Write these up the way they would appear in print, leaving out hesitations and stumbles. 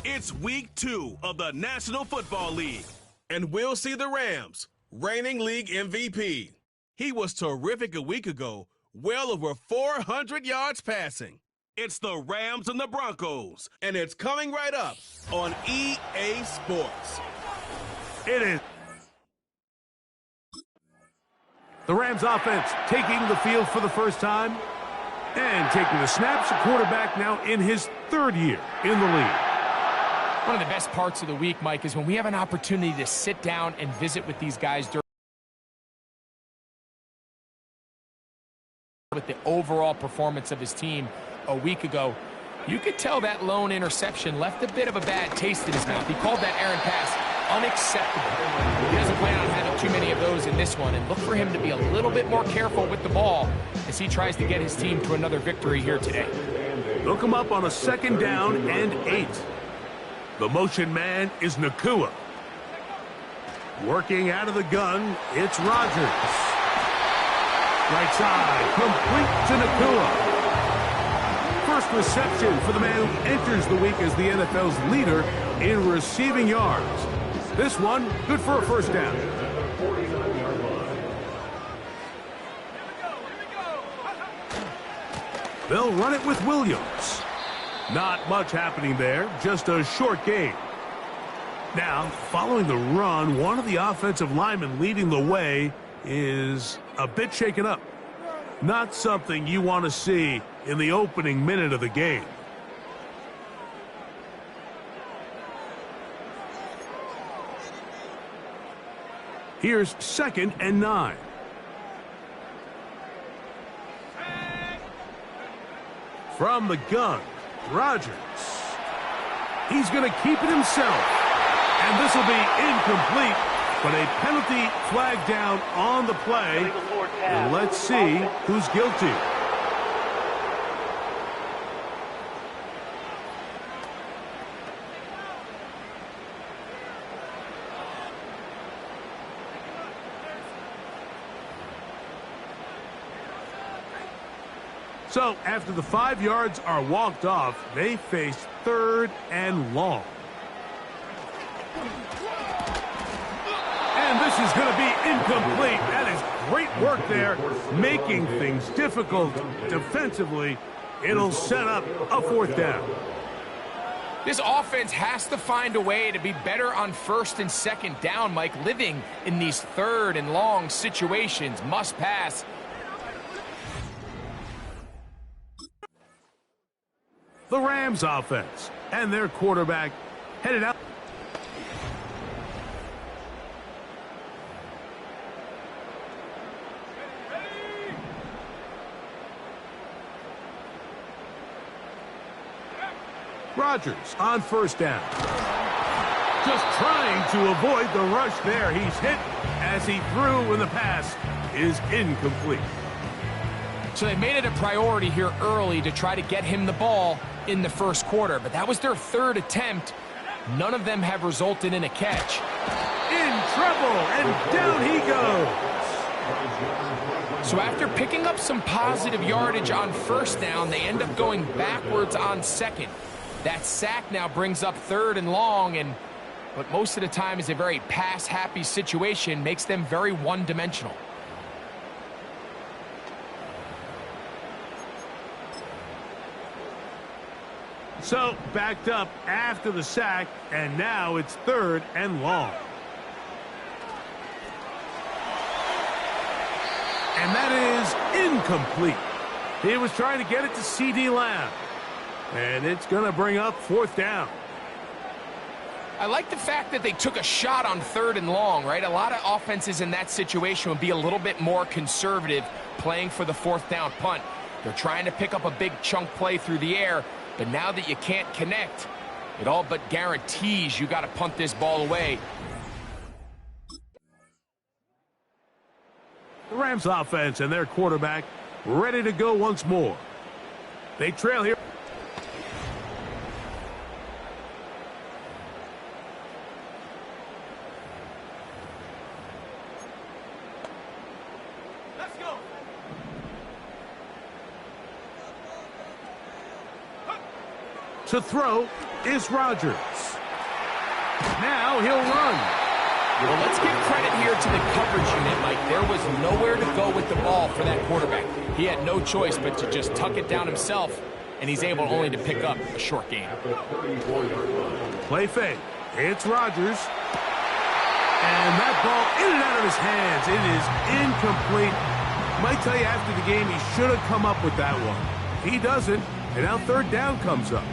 It's week 2 of the National Football League, and we'll see the Rams, reigning league MVP. He was terrific a week ago, well over 400 yards passing. It's the Rams and the Broncos, and it's coming right up on EA Sports. It is. The Rams offense taking the field for the first time and taking the snaps. The quarterback now in his 3rd year in the league. One of the best parts of the week, Mike, is when we have an opportunity to sit down and visit with these guys with the overall performance of his team a week ago. You could tell that lone interception left a bit of a bad taste in his mouth. He called that errant pass unacceptable. He doesn't plan on having too many of those in this one, and look for him to be a little bit more careful with the ball as he tries to get his team to another victory here today. They'll come up on a 2nd down and 8. The motion man is Nakua. Working out of the gun, it's Rodgers. Right side, complete to Nakua. First reception for the man who enters the week as the NFL's leader in receiving yards. This one, good for a 1st down. They'll run it with Williams. Not much happening there, just a short gain. Now, following the run, one of the offensive linemen leading the way is a bit shaken up. Not something you want to see in the opening minute of the game. Here's 2nd and 9. From the gun, Rodgers. He's going to keep it himself. And this will be incomplete, but a penalty flag down on the play. And let's see who's guilty. So, after the 5 yards are walked off, they face 3rd and long. And this is going to be incomplete. That is great work there, making things difficult defensively. It'll set up a 4th down. This offense has to find a way to be better on 1st and 2nd down, Mike. Living in these 3rd and long situations, must pass. The Rams offense and their quarterback headed out. Rodgers on 1st down. Just trying to avoid the rush there. He's hit as he threw, and the pass is incomplete. So they made it a priority here early to try to get him the ball in the 1st quarter, but that was their 3rd attempt. None of them have resulted in a catch. In trouble, and down he goes. So after picking up some positive yardage on 1st down, they end up going backwards on 2nd. That sack now brings up 3rd and long, and what most of the time is a very pass-happy situation makes them very one-dimensional. So, backed up after the sack, and now it's 3rd and long. And that is incomplete. He was trying to get it to C.D. Lamb. And it's going to bring up 4th down. I like the fact that they took a shot on 3rd and long, right? A lot of offenses in that situation would be a little bit more conservative playing for the 4th down punt. They're trying to pick up a big chunk play through the air, but now that you can't connect, it all but guarantees you got to punt this ball away. The Rams offense and their quarterback ready to go once more. They trail here. Let's go. To throw, is Rodgers. Now he'll run. Well, let's give credit here to the coverage unit, Mike. There was nowhere to go with the ball for that quarterback. He had no choice but to just tuck it down himself, and he's able only to pick up a short gain. Play fake. It's Rodgers. And that ball in and out of his hands. It is incomplete. Might tell you after the game he should have come up with that one. He doesn't, and now third down comes up.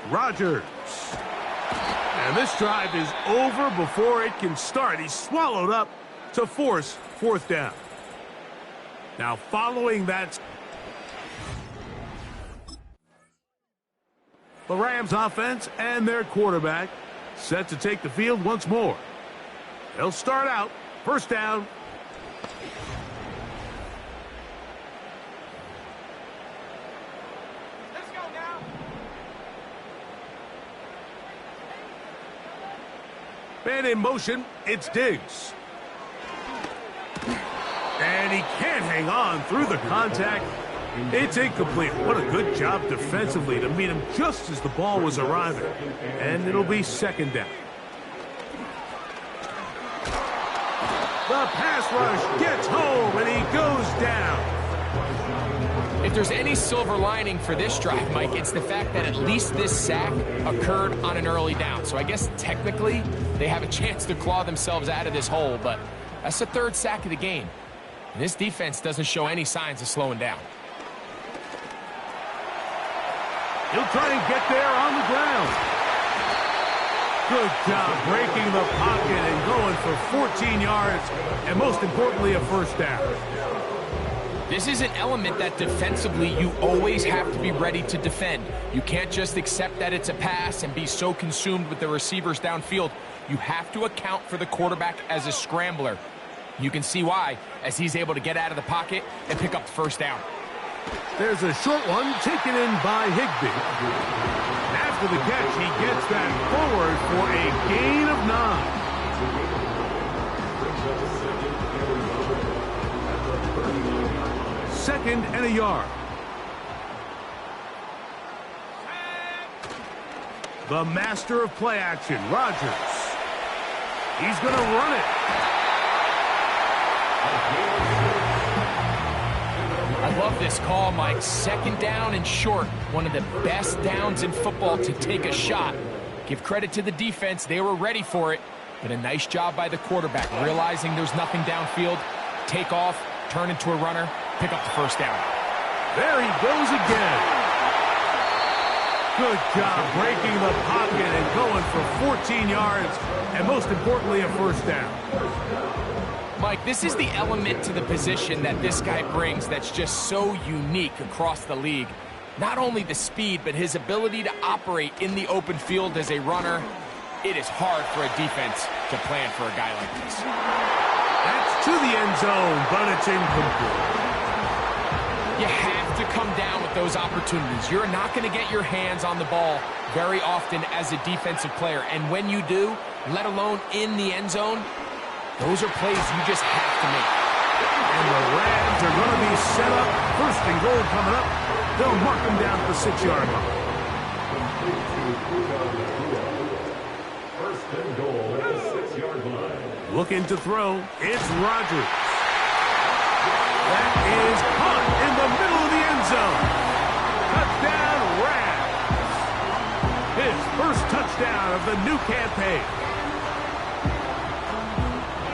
Rodgers. And this drive is over before it can start. He's swallowed up to force fourth down. Now following that, the Rams offense and their quarterback set to take the field once more. They'll start out first down. Let's go now. Man in motion, it's Diggs. And he can't hang on through the contact. It's incomplete. What a good job defensively to meet him just as the ball was arriving. And it'll be second down. The pass rush gets home and he goes down. If there's any silver lining for this drive, Mike, it's the fact that at least this sack occurred on an early down. So I guess technically they have a chance to claw themselves out of this hole, but that's the third sack of the game. And this defense doesn't show any signs of slowing down. He'll try and get there on the ground. Good job breaking the pocket and going for 14 yards, and most importantly, a first down. This is an element that defensively you always have to be ready to defend. You can't just accept that it's a pass and be so consumed with the receivers downfield. You have to account for the quarterback as a scrambler. You can see why, as he's able to get out of the pocket and pick up the first down. There's a short one taken in by Higbee. After the catch, he gets that forward for a gain of 9. Second and a yard. The master of play action, Rodgers. He's going to run it. I love this call, Mike. Second down and short. One of the best downs in football to take a shot. Give credit to the defense. They were ready for it. But a nice job by the quarterback, realizing there's nothing downfield. Take off, turn into a runner, pick up the first down. There he goes again. Good job breaking the pocket and going for 14 yards, and most importantly, a first down. Mike, this is the element to the position that this guy brings that's just so unique across the league. Not only the speed, but his ability to operate in the open field as a runner. It is hard for a defense to plan for a guy like this. That's to the end zone, but it's incomplete. You have to come down with those opportunities. You're not going to get your hands on the ball very often as a defensive player. And when you do, let alone in the end zone, those are plays you just have to make. And the Rams are going to be set up. First and goal coming up. They'll mark them down at the 6-yard line. First and goal at the 6-yard line. Looking to throw. It's Rodgers. That is caught in the middle of the end zone. Touchdown, Rams. His first touchdown of the new campaign.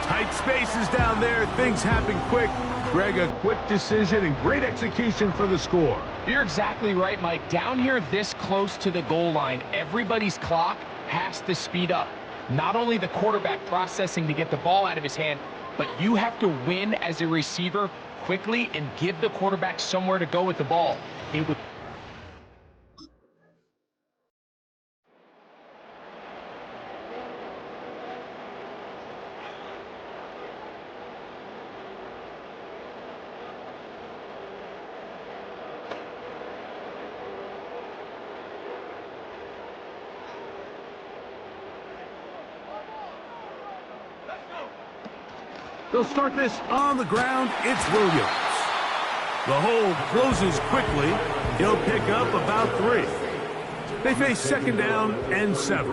Tight spaces down there. Things happen quick. Greg, a quick decision and great execution for the score. You're exactly right, Mike. Down here this close to the goal line, everybody's clock has to speed up. Not only the quarterback processing to get the ball out of his hand, but you have to win as a receiver quickly and give the quarterback somewhere to go with the ball. It would They'll start this on the ground. It's Williams. The hole closes quickly. He'll pick up about 3. They face second down and 7.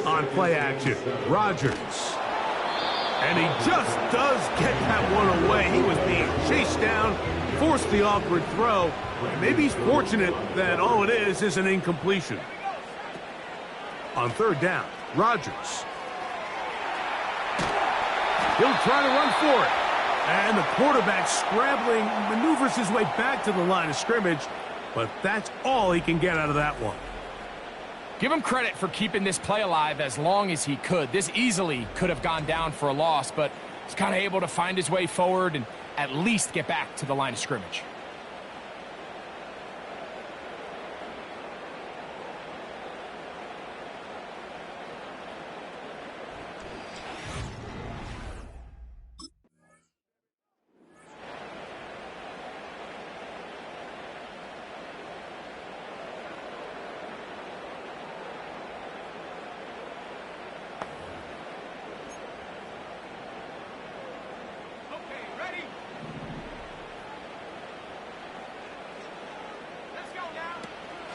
On play action, Rodgers. And he just does get that one away. He was being chased down, forced the awkward throw. Maybe he's fortunate that all it is an incompletion. On third down, Rodgers. He'll try to run for it. And the quarterback scrambling, maneuvers his way back to the line of scrimmage. But that's all he can get out of that one. Give him credit for keeping this play alive as long as he could. This easily could have gone down for a loss, but he's kind of able to find his way forward and at least get back to the line of scrimmage.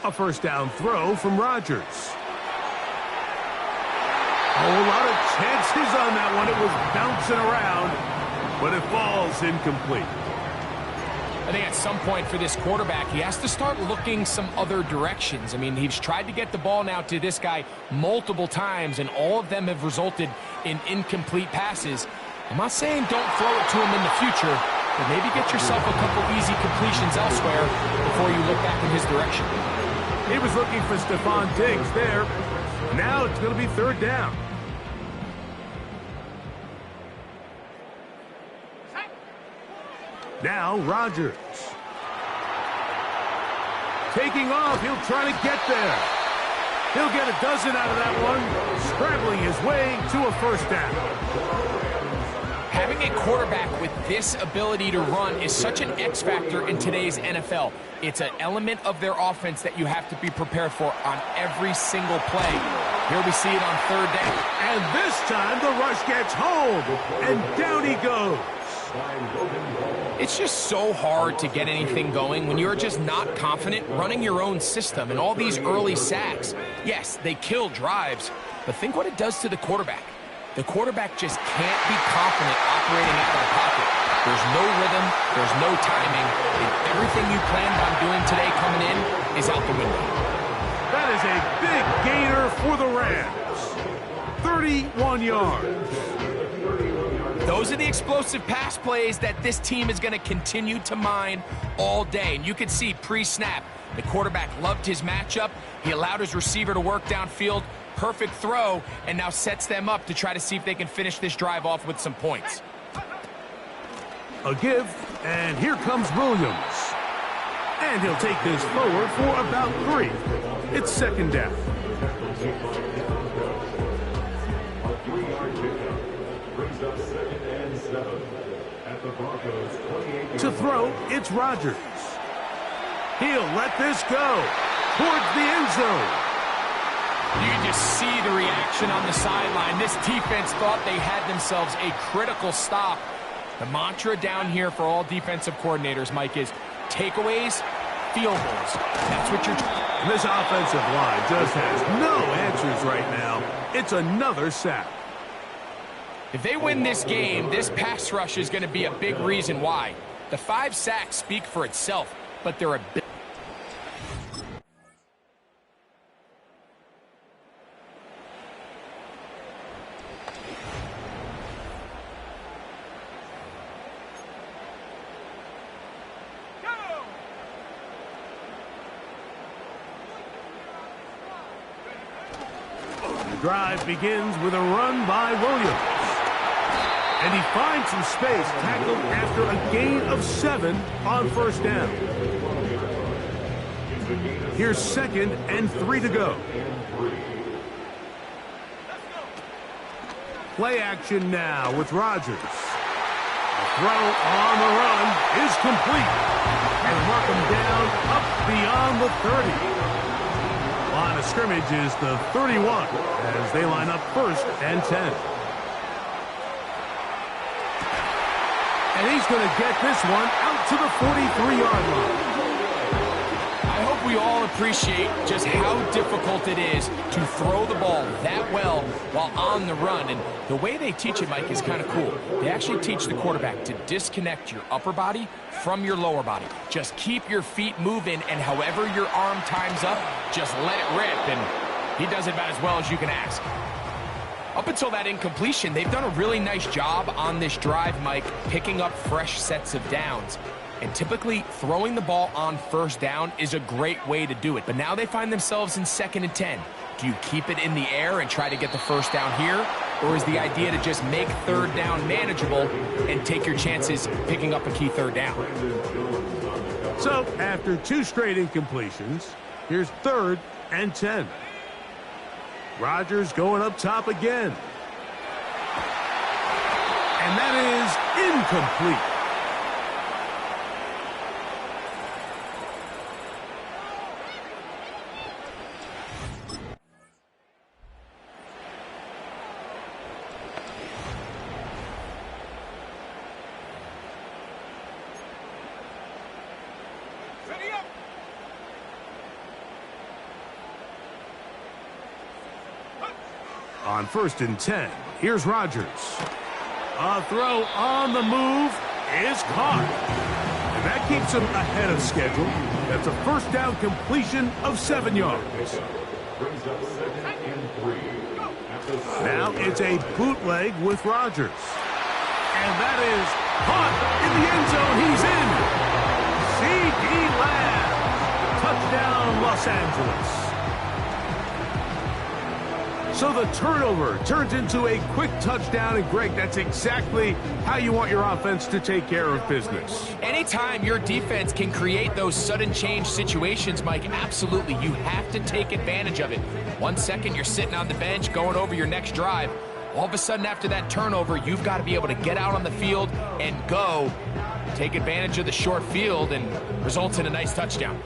A first down throw from Rodgers. A whole lot of chances on that one. It was bouncing around, but it falls incomplete. I think at some point for this quarterback, he has to start looking some other directions. I mean, he's tried to get the ball now to this guy multiple times, and all of them have resulted in incomplete passes. I'm not saying don't throw it to him in the future, but maybe get yourself a couple easy completions elsewhere before you look back in his direction. He was looking for Stephon Diggs there. Now it's going to be third down. Now Rodgers. Taking off, he'll try to get there. He'll get a dozen out of that one, scrambling his way to a first down. Having a quarterback with this ability to run is such an X factor in today's NFL. It's an element of their offense that you have to be prepared for on every single play. Here we see it on third down. And this time the rush gets home, and down he goes. It's just so hard to get anything going when you're just not confident running your own system, and all these early sacks. Yes, they kill drives, but think what it does to the quarterback. The quarterback just can't be confident operating out of the pocket. There's no rhythm, there's no timing, and everything you planned on doing today coming in is out the window. That is a big gainer for the Rams. 31 yards. Those are the explosive pass plays that this team is going to continue to mine all day. And you can see pre-snap, the quarterback loved his matchup. He allowed his receiver to work downfield. Perfect throw, and now sets them up to try to see if they can finish this drive off with some points. A give, and here comes Williams. And he'll take this forward for about 3. It's second down. To throw, it's Rodgers. He'll let this go towards the end zone. You can just see the reaction on the sideline. This defense thought they had themselves a critical stop. The mantra down here for all defensive coordinators, Mike, is takeaways, field goals. That's what you're doing. This offensive line just has no answers right now. It's another sack. If they win this game, this pass rush is going to be a big reason why. The 5 sacks speak for itself, but they're a bit. Drive begins with a run by Williams. And he finds some space, tackled after a gain of 7 on first down. Here's second and 3 to go. Play action now with Rodgers. The throw on the run is complete. And mark him down up beyond the 30. Line of scrimmage is the 31 as they line up first and 10. And he's going to get this one out to the 43-yard line. I hope we all appreciate just how difficult it is to throw the ball that well while on the run. And the way they teach it, Mike, is kind of cool. They actually teach the quarterback to disconnect your upper body from your lower body. Just keep your feet moving, and however your arm times up, just let it rip. And he does it about as well as you can ask. Up until that incompletion, they've done a really nice job on this drive, Mike, picking up fresh sets of downs. And typically, throwing the ball on first down is a great way to do it. But now they find themselves in 2nd and 10. Do you keep it in the air and try to get the first down here? Or is the idea to just make 3rd down manageable and take your chances picking up a key 3rd down? So, after 2 straight incompletions, here's 3rd and 10. Rodgers going up top again. And that is incomplete. On 1st and 10, here's Rodgers. A throw on the move is caught. And that keeps him ahead of schedule. That's a first down completion of 7 yards. Now it's a bootleg with Rodgers. And that is caught in the end zone. He's in. C.D. Lamb. Touchdown, Los Angeles. So the turnover turns into a quick touchdown, and Greg, that's exactly how you want your offense to take care of business. Anytime your defense can create those sudden change situations, Mike, absolutely, you have to take advantage of it. 1 second, you're sitting on the bench going over your next drive. All of a sudden, after that turnover, you've got to be able to get out on the field and go. Take advantage of the short field, and results in a nice touchdown.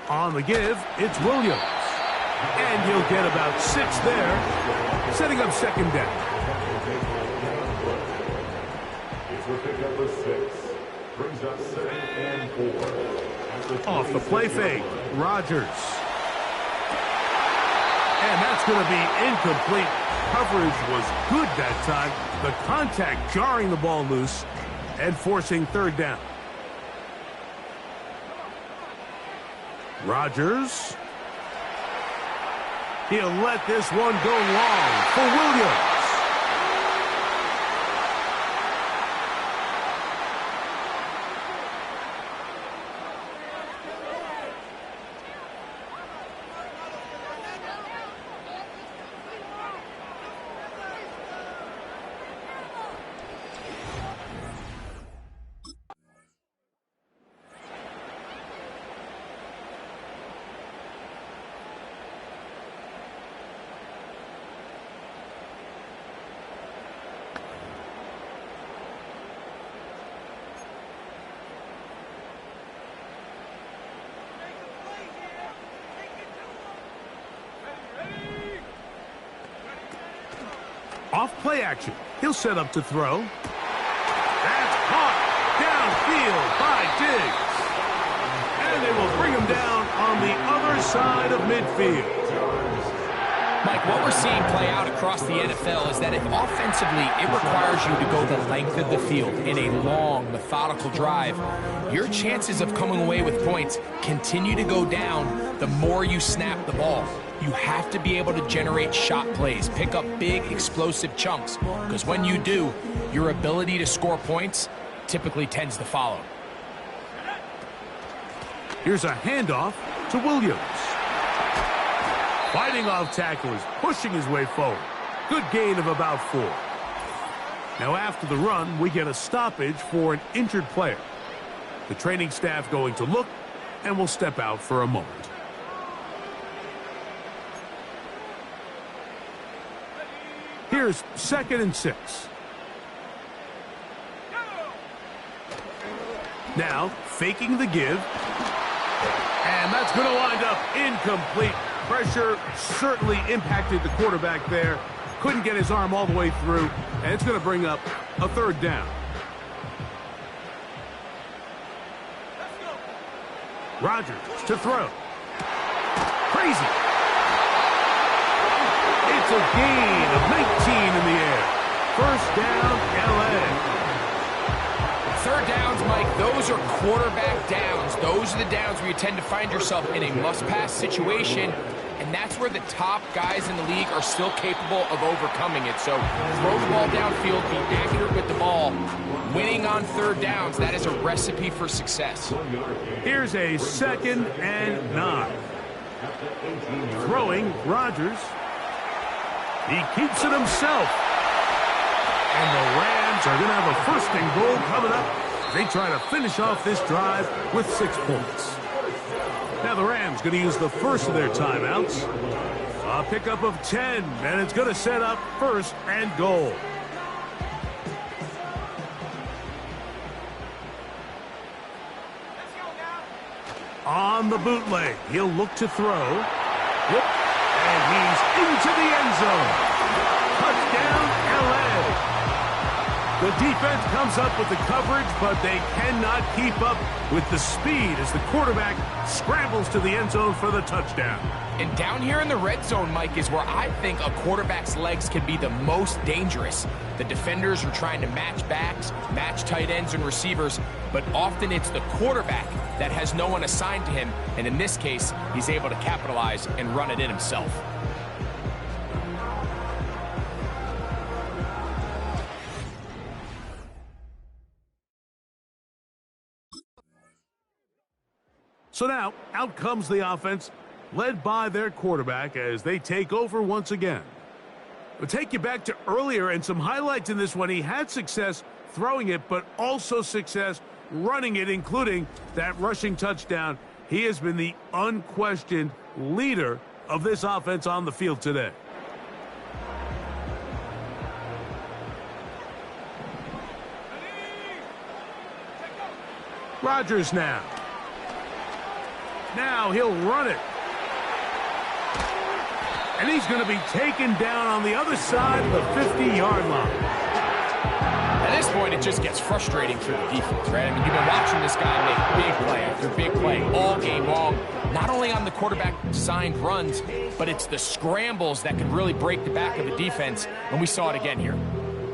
On the give, it's Williams. And he'll get about 6 there, setting up 2nd down. It's a pickup of 6. Brings up 2nd and 4. Off the play fake, Rodgers. And that's going to be incomplete. Coverage was good that time. The contact jarring the ball loose and forcing 3rd down. Rodgers. He'll let this one go long for Williams. Off play action. He'll set up to throw. That's caught downfield by Diggs. And they will bring him down on the other side of midfield. Mike, what we're seeing play out across the NFL is that if offensively it requires you to go the length of the field in a long, methodical drive, your chances of coming away with points continue to go down the more you snap the ball. You have to be able to generate shot plays, pick up big, explosive chunks, because when you do, your ability to score points typically tends to follow. Here's a handoff to Williams. Fighting off tacklers, pushing his way forward. Good gain of about 4. Now after the run, we get a stoppage for an injured player. The training staff going to look and will step out for a moment. Here's 2nd and 6. Now, faking the give. And that's going to wind up incomplete. Pressure certainly impacted the quarterback there. Couldn't get his arm all the way through. And it's going to bring up a 3rd down. Rodgers to throw. Crazy. It's a gain of 19 in the air. 1st down, LA. 3rd downs, Mike, those are quarterback downs. Those are the downs where you tend to find yourself in a must-pass situation, and that's where the top guys in the league are still capable of overcoming it. So throw the ball downfield, be accurate with the ball. Winning on 3rd downs, that is a recipe for success. Here's a 2nd and 9. Throwing, Rodgers. He keeps it himself. And the Rams are going to have a 1st and goal coming up. They try to finish off this drive with 6 points. Now the Rams going to use the first of their timeouts. A pickup of 10, and it's going to set up 1st and goal. On the bootleg, he'll look to throw. Yep. And he's into the end zone. Touchdown, LA. The defense comes up with the coverage, but they cannot keep up with the speed as the quarterback scrambles to the end zone for the touchdown. And down here in the red zone, Mike, is where I think a quarterback's legs can be the most dangerous. The defenders are trying to match backs, match tight ends and receivers, but often it's the quarterback that has no one assigned to him, and in this case, he's able to capitalize and run it in himself. So now, out comes the offense, led by their quarterback as they take over once again. We'll take you back to earlier and some highlights in this one. He had success throwing it, but also success running it, including that rushing touchdown. He has been the unquestioned leader of this offense on the field today. Rodgers now. Now he'll run it. And he's going to be taken down on the other side of the 50-yard line. At this point, it just gets frustrating for the defense, right? I mean, you've been watching this guy make big play after big play all game long, not only on the quarterback-signed runs, but it's the scrambles that could really break the back of the defense, and we saw it again here.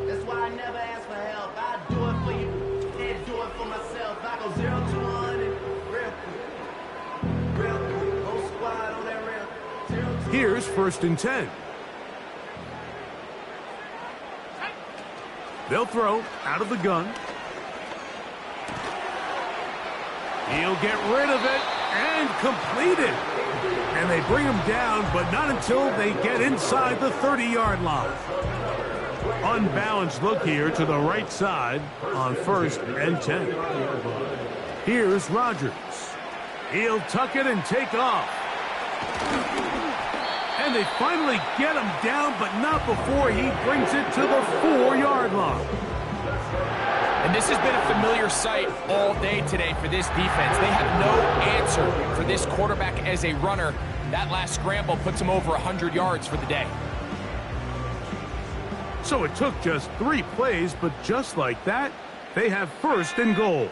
That's why I never ask for help. I do it for you and do it for myself. I go 0 to 100 real quick. Real quick. Whole squad on that rail. 0 to 100. Here's 1st and 10. They'll throw out of the gun. He'll get rid of it and complete it. And they bring him down, but not until they get inside the 30-yard line. Unbalanced look here to the right side on 1st and 10. Here's Rodgers. He'll tuck it and take off. And they finally get him down, but not before he brings it to the 4-yard line. And this has been a familiar sight all day today for this defense. They have no answer for this quarterback as a runner. That last scramble puts him over 100 yards for the day. So it took just 3 plays, but just like that, they have 1st and goal.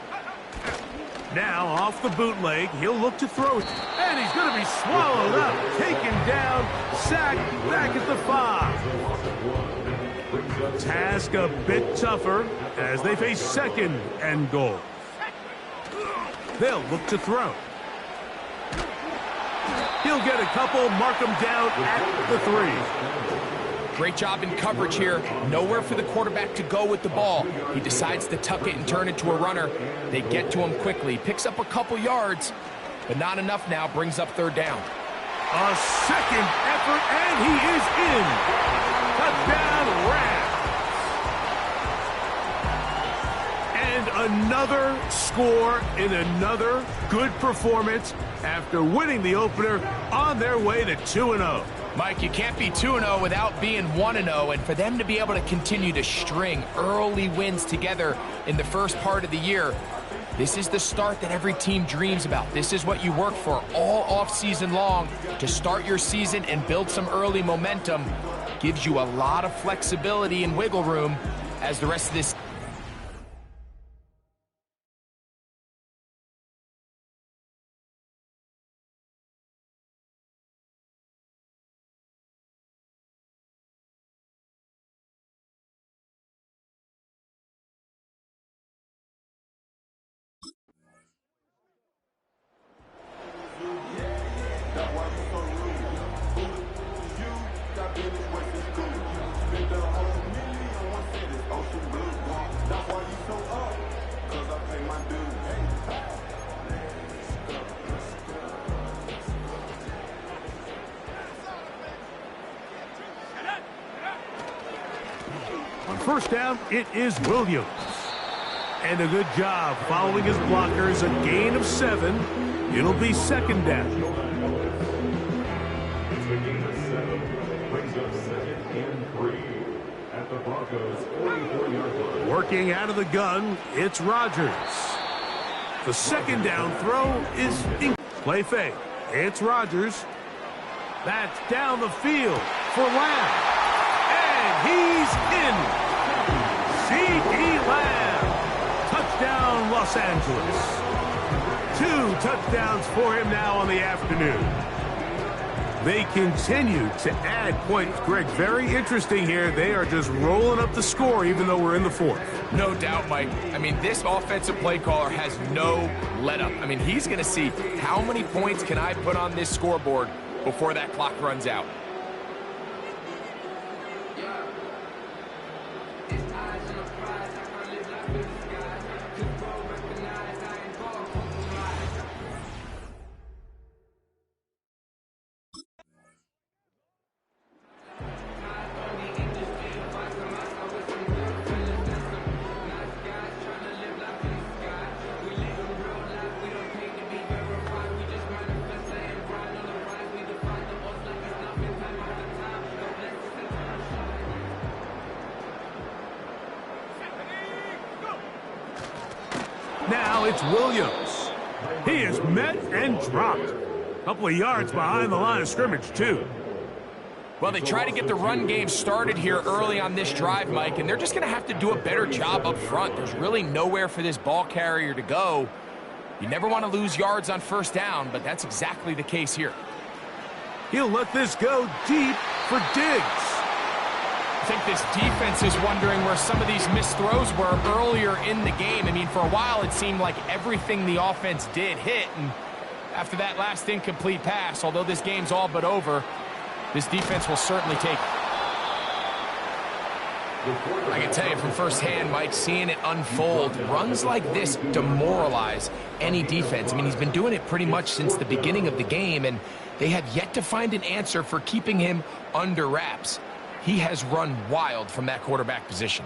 Now off the bootleg, he'll look to throw it. And he's going to be swallowed up, taken down, sacked back at the 5. Task a bit tougher as they face 2nd and goal. They'll look to throw. He'll get a couple, mark him down at the 3. Great job in coverage here. Nowhere for the quarterback to go with the ball. He decides to tuck it and turn it to a runner. They get to him quickly. Picks up a couple yards, but not enough now. Brings up 3rd down. A second effort, and he is in. Touchdown, Rams. And another score in another good performance after winning the opener on their way to 2-0. Mike, you can't be 2-0 without being 1-0, and for them to be able to continue to string early wins together in the first part of the year, this is the start that every team dreams about. This is what you work for all off-season long to start your season and build some early momentum. Gives you a lot of flexibility and wiggle room as the rest of this. On first down, it is Williams. And a good job following his blockers, a gain of 7. It'll be second down. It's a gain of 7. Brings up 2nd and 3 at the Broncos' 44-yard line. Working out of the gun, it's Rodgers. The second down throw is play fake. It's Rodgers. That's down the field for Lamb. And he's in. C.D. Lamb. Touchdown, Los Angeles. 2 touchdowns for him now on the afternoon. They continue to add points. Greg, very interesting here. They are just rolling up the score even though we're in the 4th. No doubt, Mike. I mean, this offensive play caller has no let-up. I mean, he's going to see how many points can I put on this scoreboard before that clock runs out. Now it's Williams. He is met and dropped. A couple of yards behind the line of scrimmage, too. Well, they try to get the run game started here early on this drive, Mike, and they're just going to have to do a better job up front. There's really nowhere for this ball carrier to go. You never want to lose yards on first down, but that's exactly the case here. He'll let this go deep for Diggs. I think this defense is wondering where some of these missed throws were earlier in the game. I mean, for a while, it seemed like everything the offense did hit, and after that last incomplete pass, although this game's all but over, this defense will certainly take it. I can tell you from firsthand, Mike, seeing it unfold, runs like this demoralize any defense. I mean, he's been doing it pretty much since the beginning of the game, and they have yet to find an answer for keeping him under wraps. He has run wild from that quarterback position.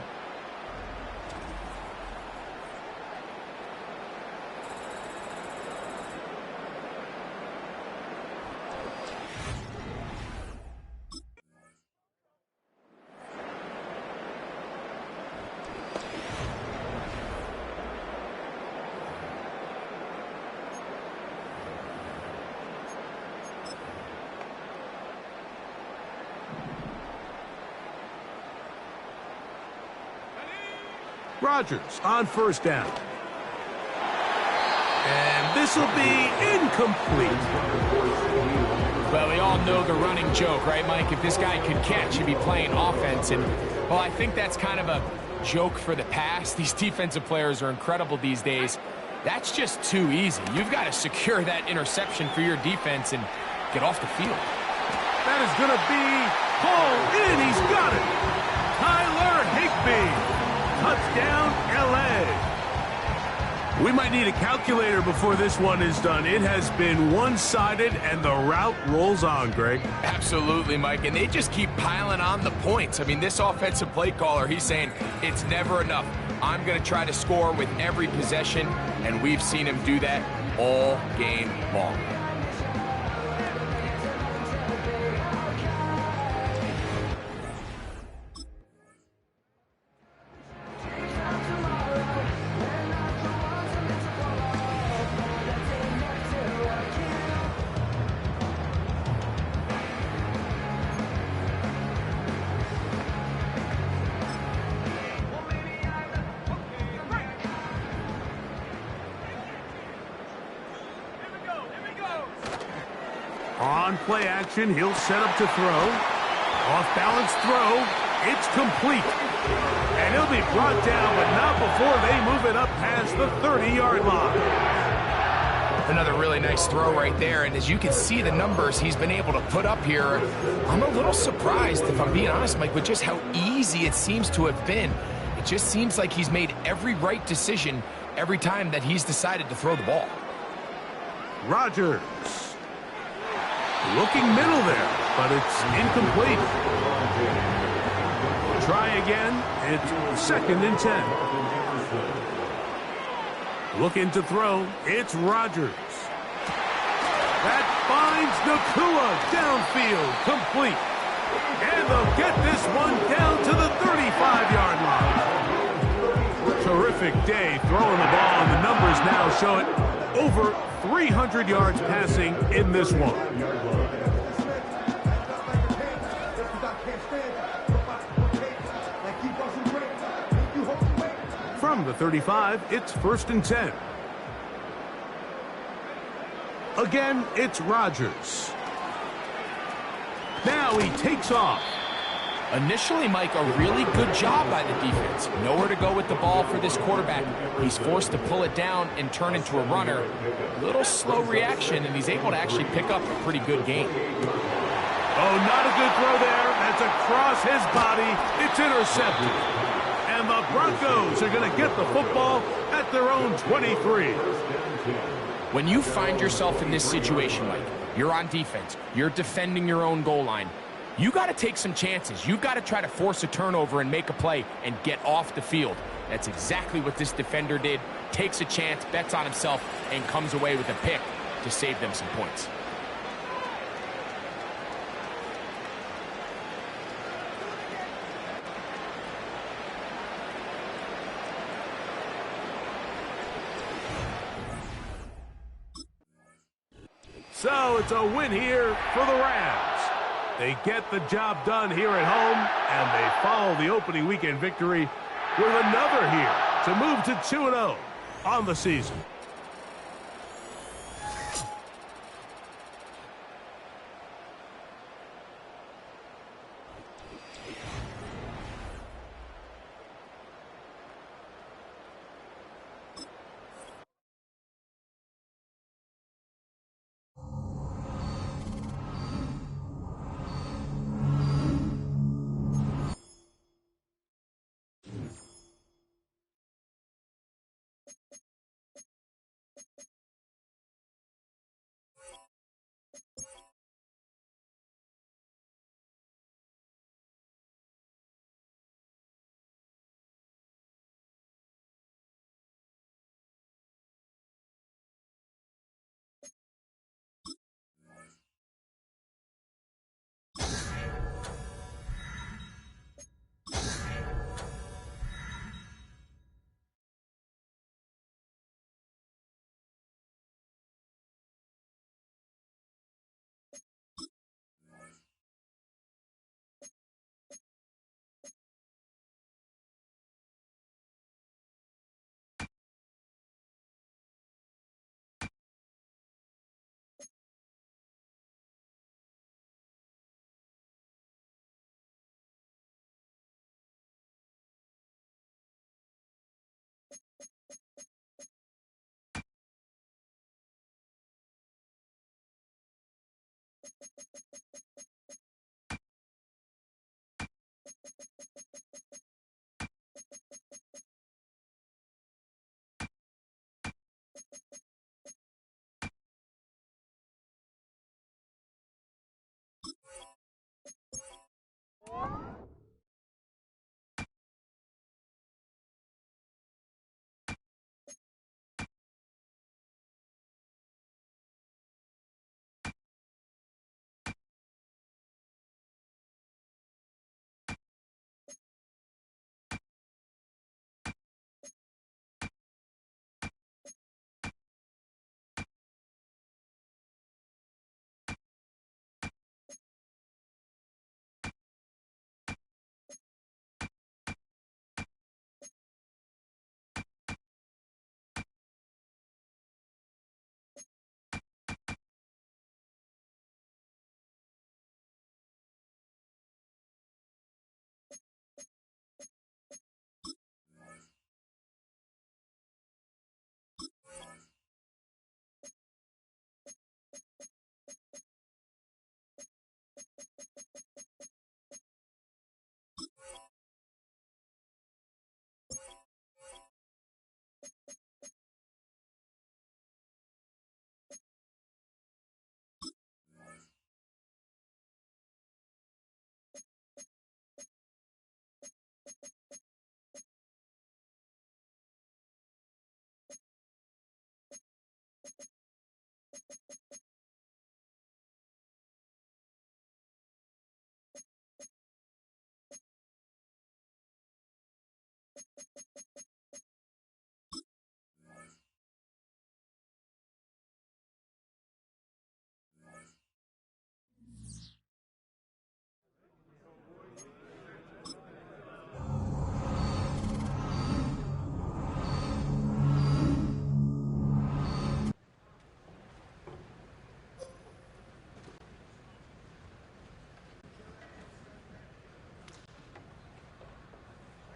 Rodgers on first down. And this will be incomplete. Well, we all know the running joke, right, Mike? If this guy could catch, he'd be playing offense. And, well, I think that's kind of a joke for the past. These defensive players are incredible these days. That's just too easy. You've got to secure that interception for your defense and get off the field. That is going to be pulled in. He's got it. Tyler Higbee. Touchdown, L.A. We might need a calculator before this one is done. It has been one-sided, and the route rolls on, Greg. Absolutely, Mike, and they just keep piling on the points. I mean, this offensive play caller, he's saying it's never enough. I'm going to try to score with every possession, and we've seen him do that all game long. On play action, he'll set up to throw. Off-balance throw. It's complete. And he'll be brought down, but not before they move it up past the 30-yard line. Another really nice throw right there, and as you can see the numbers he's been able to put up here, I'm a little surprised, if I'm being honest, Mike, with just how easy it seems to have been. It just seems like he's made every right decision every time that he's decided to throw the ball. Rodgers. Looking middle there, but it's incomplete. Try again. It's 2nd and 10. Looking to throw. It's Rodgers. That finds Nakua downfield, complete. And they'll get this one down to the 35-yard line. Terrific day throwing the ball, and the numbers now show it. Over 300 yards passing in this one. From the 35, it's 1st and 10. Again, it's Rodgers. Now he takes off. Initially, Mike, a really good job by the defense. Nowhere to go with the ball for this quarterback. He's forced to pull it down and turn into a runner. A little slow reaction, and he's able to actually pick up a pretty good gain. Oh, not a good throw there. That's across his body. It's intercepted. And the Broncos are going to get the football at their own 23. When you find yourself in this situation, Mike, you're on defense, you're defending your own goal line, you got to take some chances. You've got to try to force a turnover and make a play and get off the field. That's exactly what this defender did. Takes a chance, bets on himself, and comes away with a pick to save them some points. So it's a win here for the Rams. They get the job done here at home, and they follow the opening weekend victory with another here to move to 2-0 on the season.